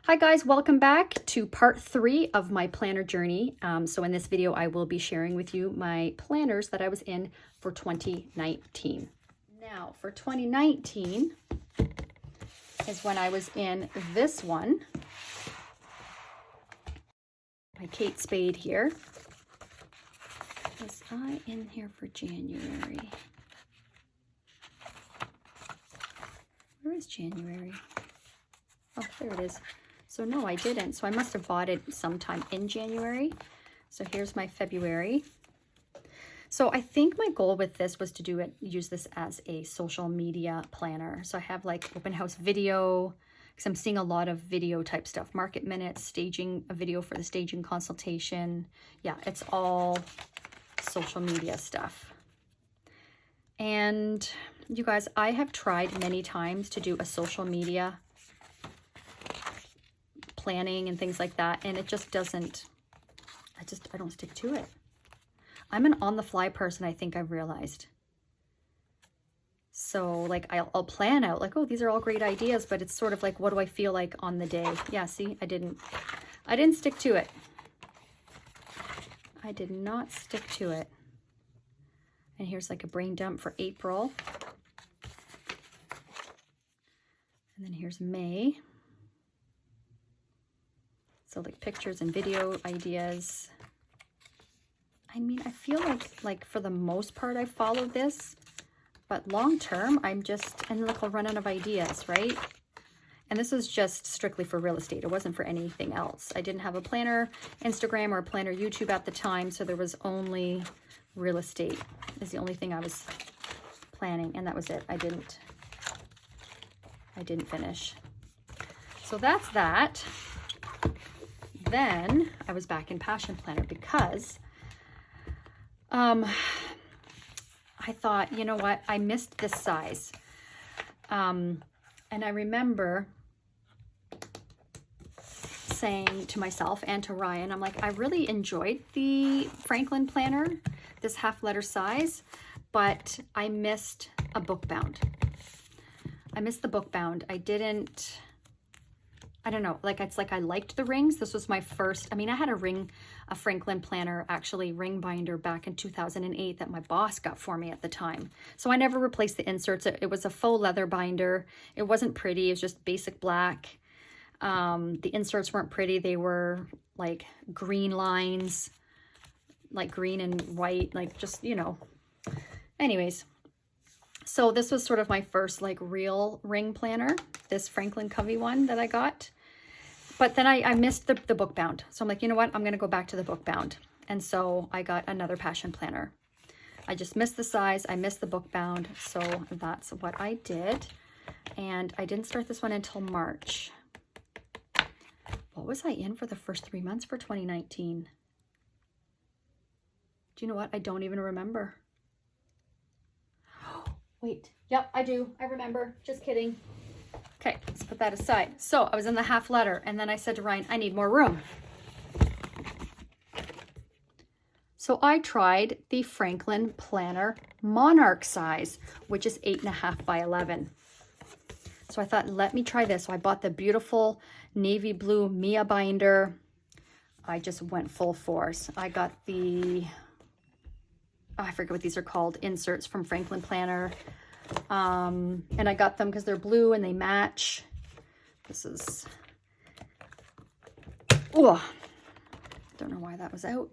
Hi guys, welcome back to part 3 of my planner journey. So in this video, I will be sharing with you my planners that I was in for 2019. Now for 2019 is when I was in this one by Kate Spade here. Was I in here for January? Where is January? Oh, there it is. So no, I didn't. So I must have bought it sometime in January. So here's my February. So I think my goal with this was to use this as a social media planner. So I have like open house video, because I'm seeing a lot of video type stuff, market minutes, staging a video for the staging consultation. Yeah, it's all social media stuff. And you guys, I have tried many times to do a social media planning and things like that, and it just doesn't, I don't stick to it. I'm an on-the-fly person, I think I've realized. So like I'll plan out like, oh, these are all great ideas, but it's sort of like, what do I feel like on the day? Yeah, see, I didn't stick to it. I did not stick to it. And here's like a brain dump for April. And then here's May. So like pictures and video ideas. I mean, I feel like for the most part I followed this, but long term I'm just, and look, I'll run out of ideas, right? And this is just strictly for real estate. It wasn't for anything else. I didn't have a planner Instagram or a planner YouTube at the time, so there was only real estate is the only thing I was planning, and that was it. I didn't finish. So that's that. Then I was back in Passion Planner because I thought, you know what, I missed this size. And I remember saying to myself and to Ryan, I'm like, I really enjoyed the Franklin planner, this half letter size, but I missed a book bound. I missed the book bound. I don't know, like it's like I liked the rings. This was my first, I mean, I had a Franklin planner, actually ring binder back in 2008 that my boss got for me at the time. So I never replaced the inserts. It was a faux leather binder. It wasn't pretty. It was just basic black. The inserts weren't pretty. They were like green lines, like green and white, like just, you know, anyways. So this was sort of my first like real ring planner, this Franklin Covey one that I got. But then I missed the book bound. So I'm like, you know what? I'm going to go back to the book bound. And so I got another Passion Planner. I just missed the size. I missed the book bound. So that's what I did. And I didn't start this one until March. What was I in for the first 3 months for 2019? Do you know what? I don't even remember. Wait, yep, I do. I remember. Just kidding. Okay, let's put that aside. So I was in the half letter, and then I said to Ryan, I need more room. So I tried the Franklin Planner Monarch size, which is 8.5 by 11. So I thought, let me try this. So I bought the beautiful navy blue Mia binder. I just went full force. I got the, I forget what these are called, inserts from Franklin Planner. And I got them because they're blue and they match. This is, oh, don't know why that was out.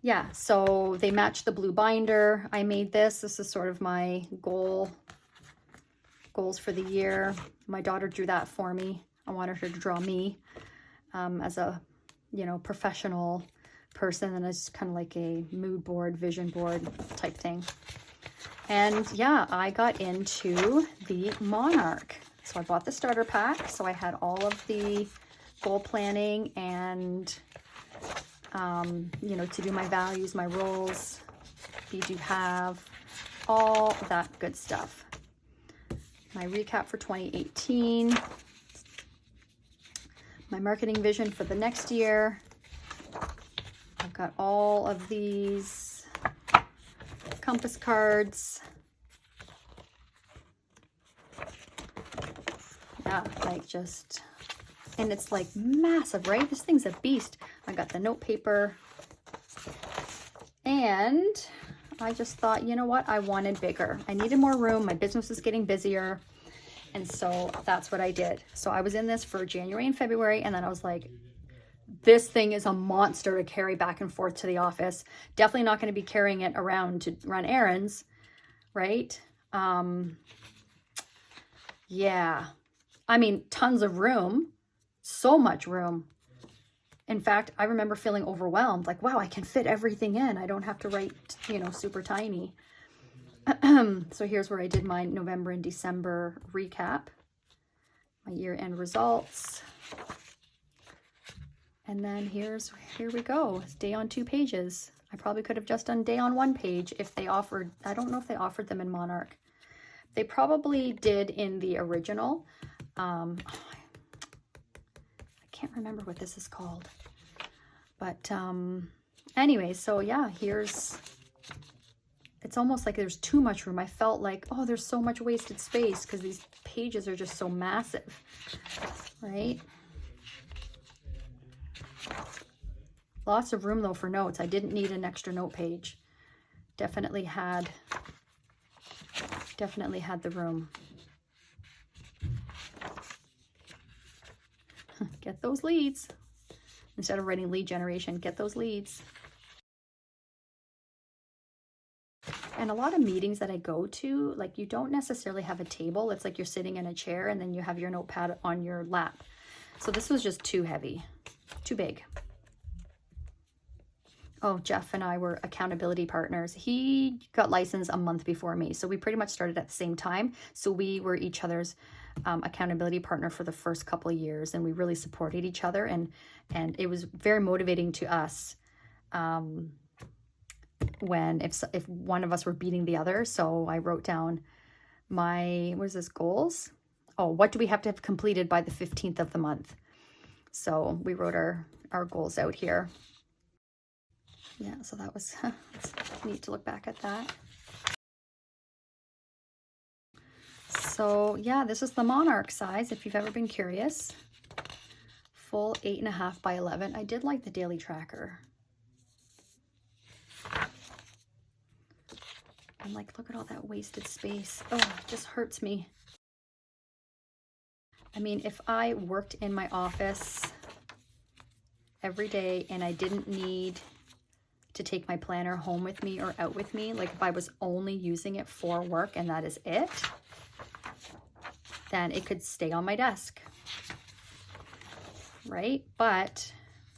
Yeah, so they match the blue binder. I made this. This is sort of my goals for the year. My daughter drew that for me. I wanted her to draw me as a, you know, professional person, and it's kind of like a mood board, vision board type thing. And yeah, I got into the Monarch. So I bought the starter pack. So I had all of the goal planning and, you know, to do my values, my roles, be, do, have, all that good stuff. My recap for 2018. My marketing vision for the next year. I've got all of these compass cards. Yeah, like just And it's like massive, right? This thing's a beast. I got the note paper. And I just thought, you know what? I wanted bigger. I needed more room. My business was getting busier. And so that's what I did. So I was in this for January and February. And then I was like, this thing is a monster to carry back and forth to the office. Definitely not going to be carrying it around to run errands, right? Yeah. I mean, tons of room. So much room. In fact, I remember feeling overwhelmed. Like, wow, I can fit everything in. I don't have to write, you know, super tiny. So here's where I did my November and December recap. My year-end results. And then here we go. It's day on 2 pages. I probably could have just done day on 1 page if they offered, I don't know if they offered them in Monarch. They probably did in the original. I can't remember what this is called. But anyway, so yeah, it's almost like there's too much room. I felt like, oh, there's so much wasted space because these pages are just so massive, right? Lots of room though for notes. I didn't need an extra note page. Definitely had the room. Get those leads. Instead of writing lead generation, get those leads. And a lot of meetings that I go to, like, you don't necessarily have a table. It's like you're sitting in a chair and then you have your notepad on your lap. So this was just too heavy, too big. Oh, Jeff and I were accountability partners. He got licensed a month before me. So we pretty much started at the same time. So we were each other's accountability partner for the first couple of years, and we really supported each other. And it was very motivating to us when if one of us were beating the other. So I wrote down my, goals? Oh, what do we have to have completed by the 15th of the month? So we wrote our goals out here. Yeah, so that was it's neat to look back at that. So yeah, this is the Monarch size, if you've ever been curious. Full 8.5 by 11. I did like the daily tracker. I'm like, look at all that wasted space. Oh, it just hurts me. I mean, if I worked in my office every day and I didn't need to take my planner home with me or out with me, like if I was only using it for work and that is it, then it could stay on my desk, right? But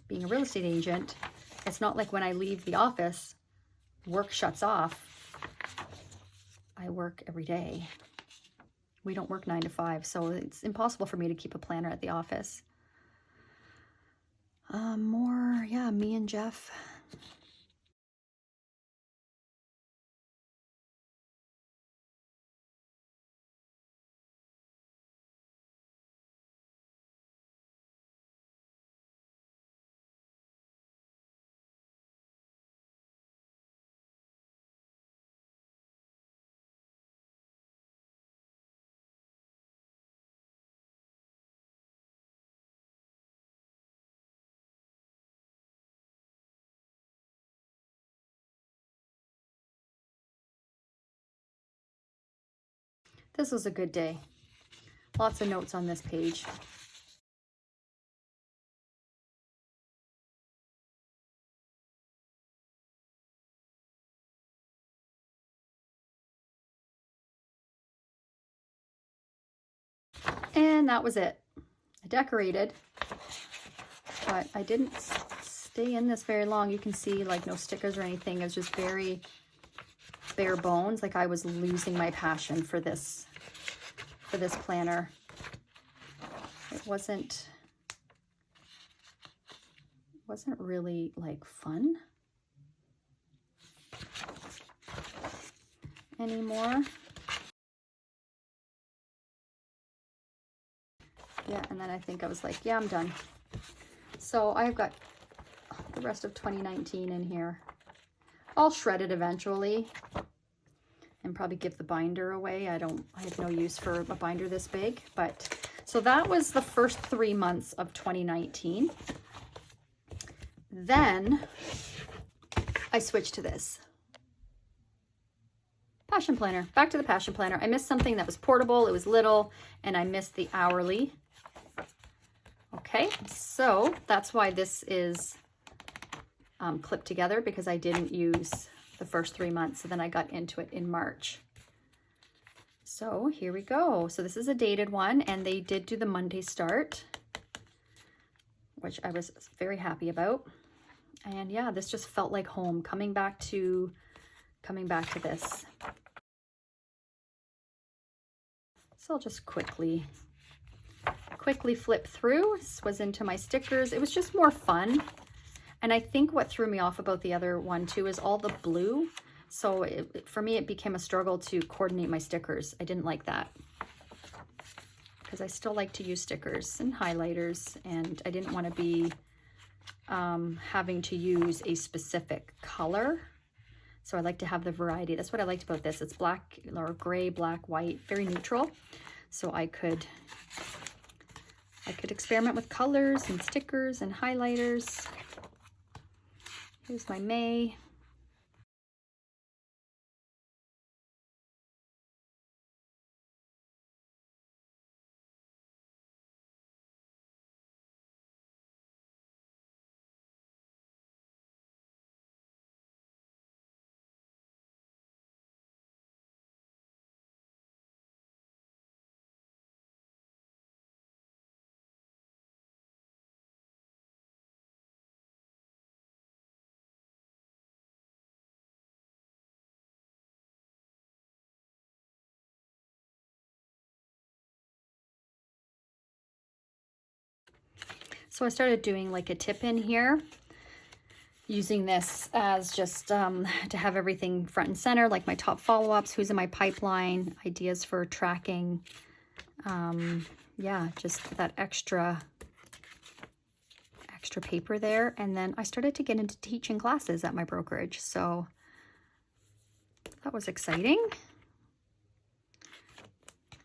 being a real estate agent, it's not like when I leave the office, work shuts off. I work every day. We don't work 9 to 5, so it's impossible for me to keep a planner at the office. Yeah, me and Jeff. This was a good day. Lots of notes on this page. And that was it. I decorated, but I didn't stay in this very long. You can see like no stickers or anything. It was just very bare bones. Like I was losing my passion for this planner. It wasn't really like fun anymore. Yeah, and then I think I was like, yeah, I'm done. So I've got the rest of 2019 in here. I'll shred it eventually and probably give the binder away. I have no use for a binder this big, but So that was the first 3 months of 2019. Then I switched to this Passion Planner. Back to the Passion Planner. I missed something that was portable. It was little, and I missed the hourly. Okay, so that's why this is clipped together, because I didn't use the first 3 months. So then I got into it in March. So here we go. So this is a dated one, and they did do the Monday start, which I was very happy about. And yeah, this just felt like home, coming back to this. So I'll just quickly flip through. This was into my stickers. It was just more fun. And I think what threw me off about the other one too is all the blue. So for me, it became a struggle to coordinate my stickers. I didn't like that, because I still like to use stickers and highlighters, and I didn't want to be having to use a specific color. So I like to have the variety. That's what I liked about this. It's black or gray, black, white, very neutral. So I could experiment with colors and stickers and highlighters. Here's my May. So I started doing like a tip in here, using this as just to have everything front and center, like my top follow-ups, who's in my pipeline, ideas for tracking. Yeah, just that extra paper there. And then I started to get into teaching classes at my brokerage. So that was exciting.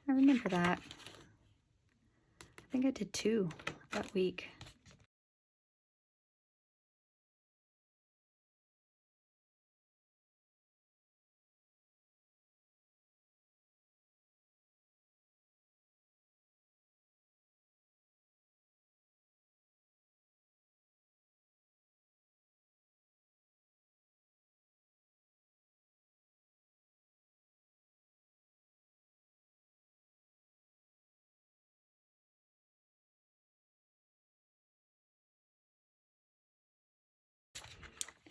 I remember that. I think I did 2 that week.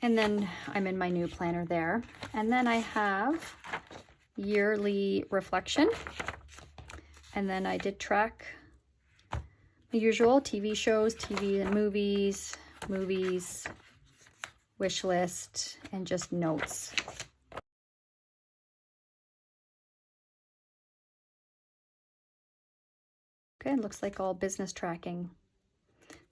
And then I'm in my new planner there. And then I have yearly reflection. And then I did track the usual TV shows, TV and movies, wish list, and just notes. Okay, it looks like all business tracking.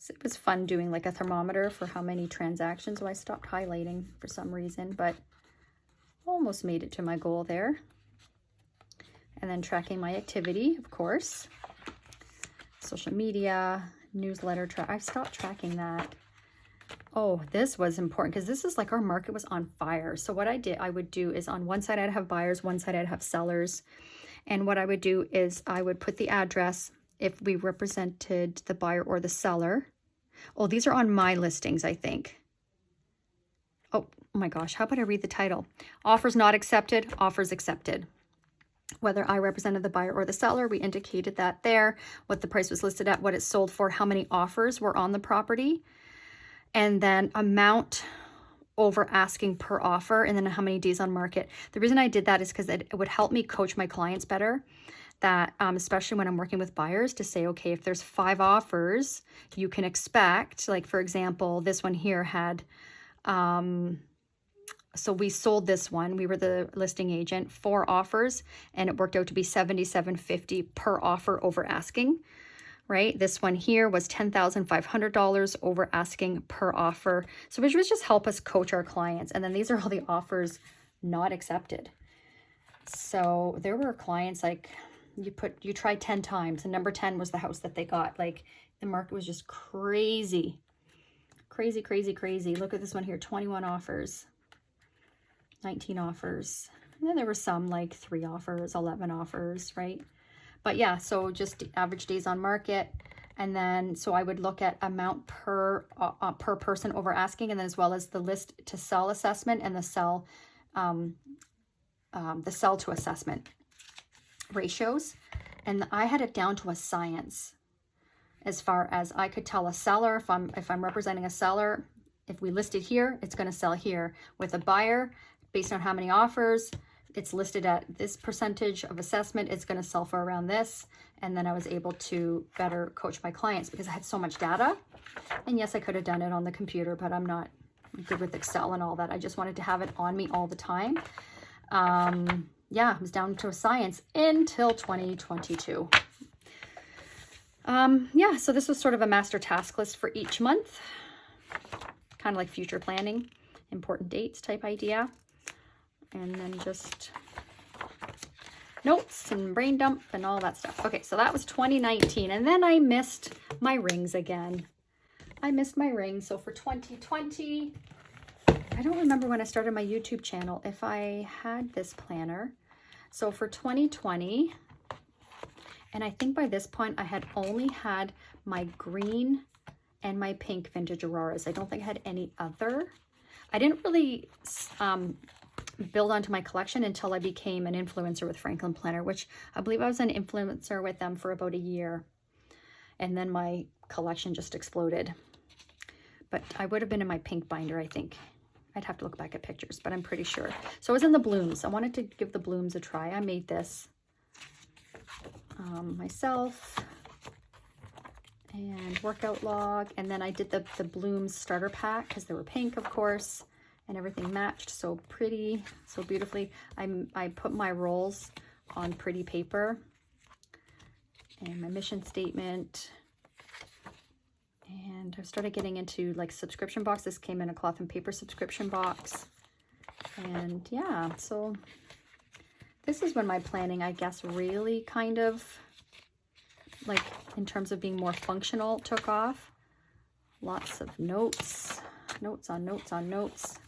So it was fun doing like a thermometer for how many transactions. So I stopped highlighting for some reason, but almost made it to my goal there. And then tracking my activity, of course. Social media, newsletter track. I've stopped tracking that. Oh, this was important because this is like our market was on fire. So what I would do is on one side I'd have buyers, one side I'd have sellers. And what I would do is I would put the address if we represented the buyer or the seller. Oh, these are on my listings, I think. Oh my gosh, how about I read the title? Offers not accepted, offers accepted. Whether I represented the buyer or the seller, we indicated that there, what the price was listed at, what it sold for, how many offers were on the property, and then amount over asking per offer, and then how many days on market. The reason I did that is because it would help me coach my clients better, that especially when I'm working with buyers, to say, okay, if there's 5 offers, you can expect, like for example, this one here had, so we sold this one, we were the listing agent, 4 offers, and it worked out to be $77.50 per offer over asking, right? This one here was $10,500 over asking per offer. So which was just help us coach our clients. And then these are all the offers not accepted. So there were clients like, you try 10 times, and number 10 was the house that they got. Like, the market was just crazy. Crazy, crazy, crazy. Look at this one here, 21 offers, 19 offers. And then there were some like 3 offers, 11 offers, right? But yeah, so just average days on market. And then, so I would look at amount per person over asking, and then as well as the list to sell assessment and the sell to assessment ratios. And I had it down to a science. As far as I could tell a seller, if I'm representing a seller, if we list it here, it's going to sell here. With a buyer, based on how many offers, it's listed at this percentage of assessment, it's going to sell for around this. And then I was able to better coach my clients because I had so much data. And yes, I could have done it on the computer, but I'm not good with Excel and all that. I just wanted to have it on me all the time. Yeah, it was down to a science until 2022. Yeah, so this was sort of a master task list for each month, kind of like future planning, important dates type idea. And then just notes and brain dump and all that stuff. Okay, so that was 2019. And then I missed my rings again. I missed my rings. So for 2020, I don't remember when I started my YouTube channel if I had this planner. So for 2020, and I think by this point I had only had my green and my pink vintage auroras. I don't think I had any other. I didn't really build onto my collection until I became an influencer with Franklin Planner, which I believe I was an influencer with them for about a year. And then my collection just exploded. But I would have been in my pink binder, I think. I'd have to look back at pictures, but I'm pretty sure. So I was in the blooms. I wanted to give the blooms a try. I made this myself, and workout log. And then I did the blooms starter pack because they were pink, of course, and everything matched so pretty, so beautifully. I put my rolls on pretty paper, and my mission statement. And I started getting into like subscription box. This came in a cloth and paper subscription box. And yeah, so this is when my planning, I guess, really kind of, like, in terms of being more functional, took off. Lots of notes, notes on notes on notes.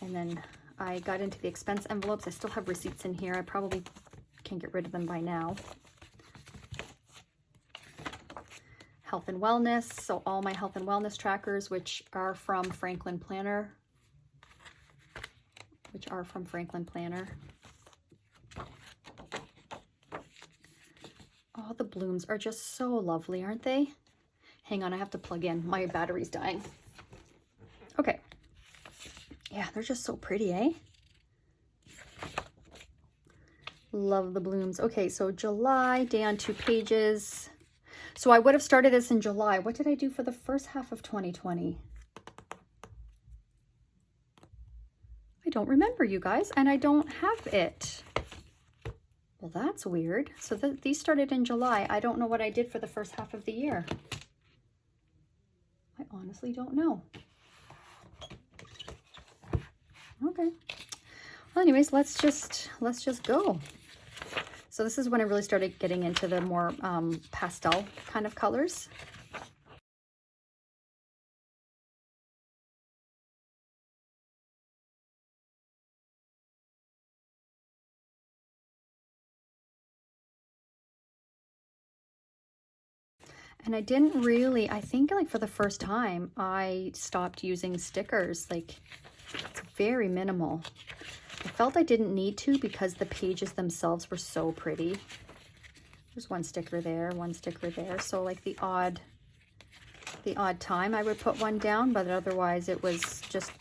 And then I got into the expense envelopes. I still have receipts in here. I probably can get rid of them by now. Health and wellness. So all my health and wellness trackers, which are from Franklin Planner. Oh, the blooms are just so lovely, aren't they? Hang on, I have to plug in. My battery's dying. Okay. Yeah, they're just so pretty, eh? Love the blooms. Okay, so July, day on 2 pages. So I would have started this in July. What did I do for the first half of 2020? I don't remember, you guys, and I don't have it. Well, that's weird. So these started in July. I don't know what I did for the first half of the year. I honestly don't know. Okay. Well, anyways, let's just go. So this is when I really started getting into the more pastel kind of colors. And I didn't really, I think like for the first time, I stopped using stickers. Like, it's very minimal. I felt I didn't need to because the pages themselves were so pretty. There's one sticker there, one sticker there. So like the odd time I would put one down, but otherwise it was just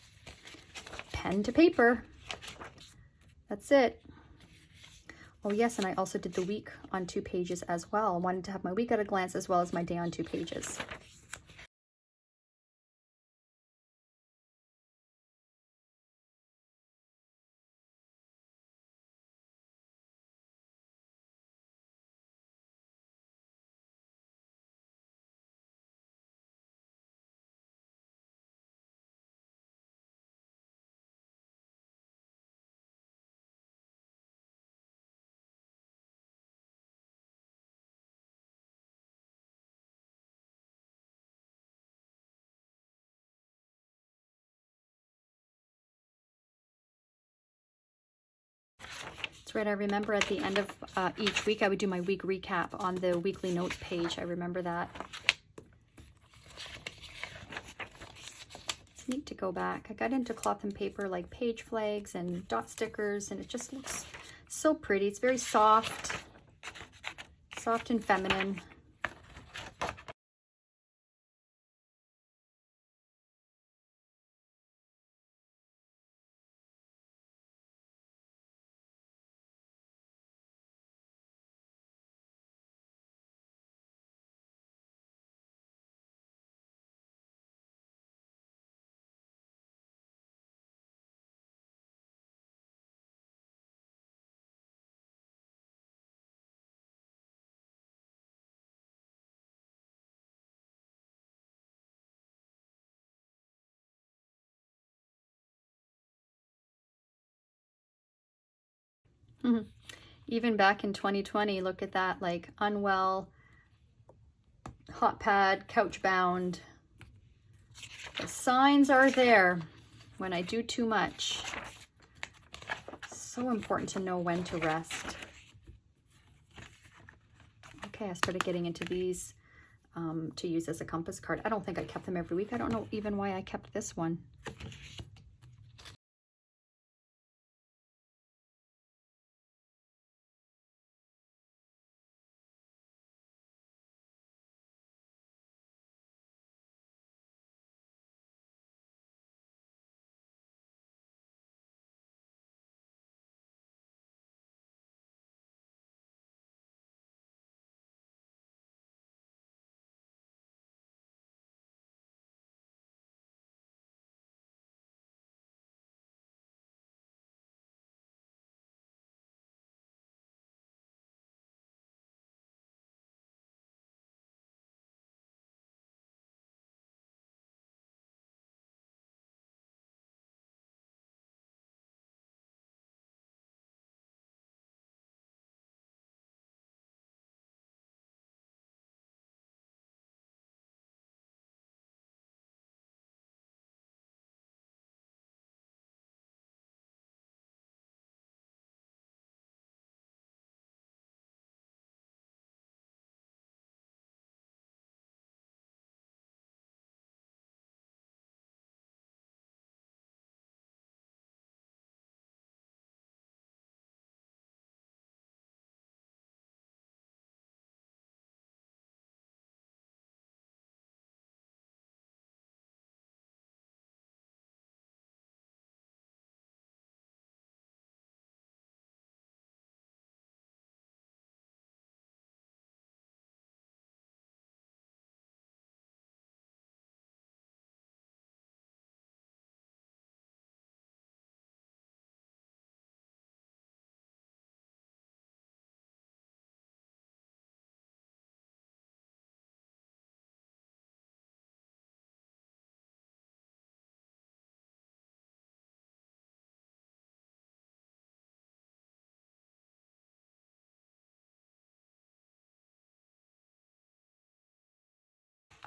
pen to paper. That's it. Oh yes, and I also did the week on 2 pages as well. I wanted to have my week at a glance as well as my day on 2 pages. right. I remember at the end of each week, I would do my week recap on the weekly notes page. I remember that. It's neat to go back. I got into cloth and paper like page flags and dot stickers, and it just looks so pretty. It's very soft, soft and feminine. Even back in 2020, look at that, like unwell, hot pad, couch bound. The signs are there when I do too much. So important to know when to rest. Okay, I started getting into these to use as a compass card. I don't think I kept them every week. I don't know even why I kept this one.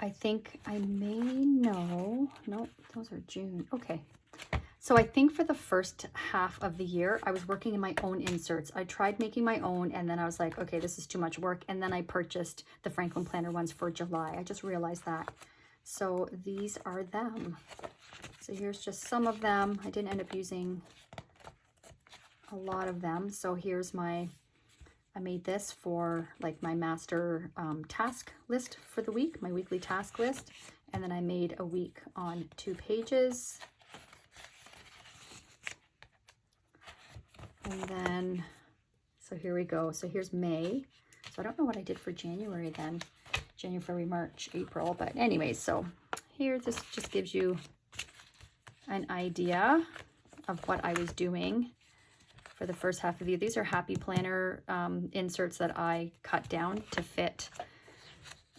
I think I may know, nope, those are June. Okay. So I think for the first half of the year, I was working in my own inserts. I tried making my own, and then I was like, okay, this is too much work. And then I purchased the Franklin Planner ones for July. I just realized that. So these are them. So here's just some of them. I didn't end up using a lot of them. So here's my, I made this for like my master task list for the week, my weekly task list. And then I made a week on 2 pages. And then, so here we go. So here's May. So I don't know what I did for January then. January, February, March, April. But anyways, so here, this just gives you an idea of what I was doing for the first half of the year. These are Happy Planner inserts that I cut down to fit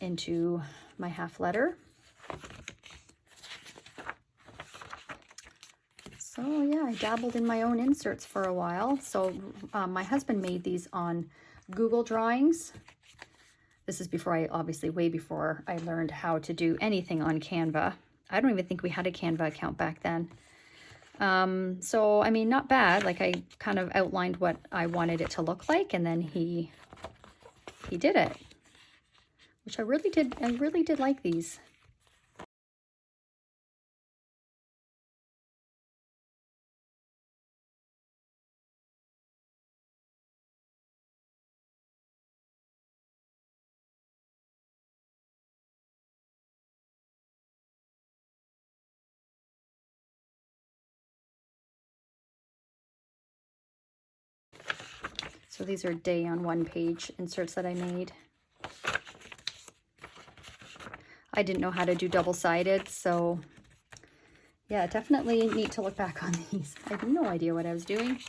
into my half letter. So yeah, I dabbled in my own inserts for a while. So my husband made these on Google Drawings. This is before obviously way before I learned how to do anything on Canva. I don't even think we had a Canva account back then. So, I mean, not bad. Like, I kind of outlined what I wanted it to look like, and then he did it, which I really did like these. So these are day on one page inserts that I made. I didn't know how to do double-sided, so yeah, definitely neat to look back on these. I had no idea what I was doing,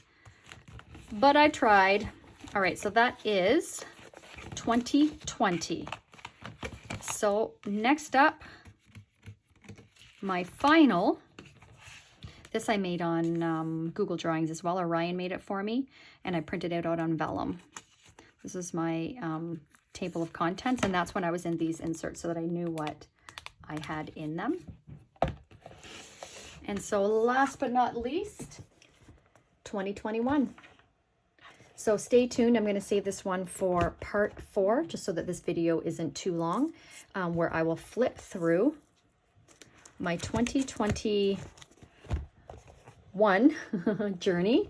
but I tried. All right, so that is 2020. So next up, my final, this I made on Google Drawings as well, or Ryan made it for me, and I printed it out on vellum. This is my table of contents, and that's when I was in these inserts so that I knew what I had in them. And so last but not least, 2021. So stay tuned. I'm going to save this one for part 4, just so that this video isn't too long, where I will flip through my 2021 journey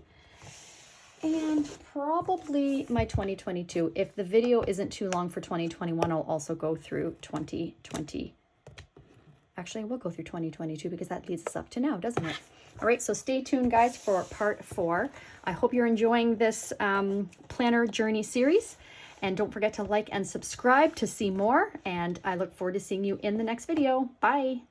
and probably my 2022. If the video isn't too long for 2021, I'll also go through 2020. Actually, we'll go through 2022 because that leads us up to now, doesn't it? All right, so stay tuned, guys, for part 4. I hope you're enjoying this planner journey series. And don't forget to like and subscribe to see more. And I look forward to seeing you in the next video. Bye.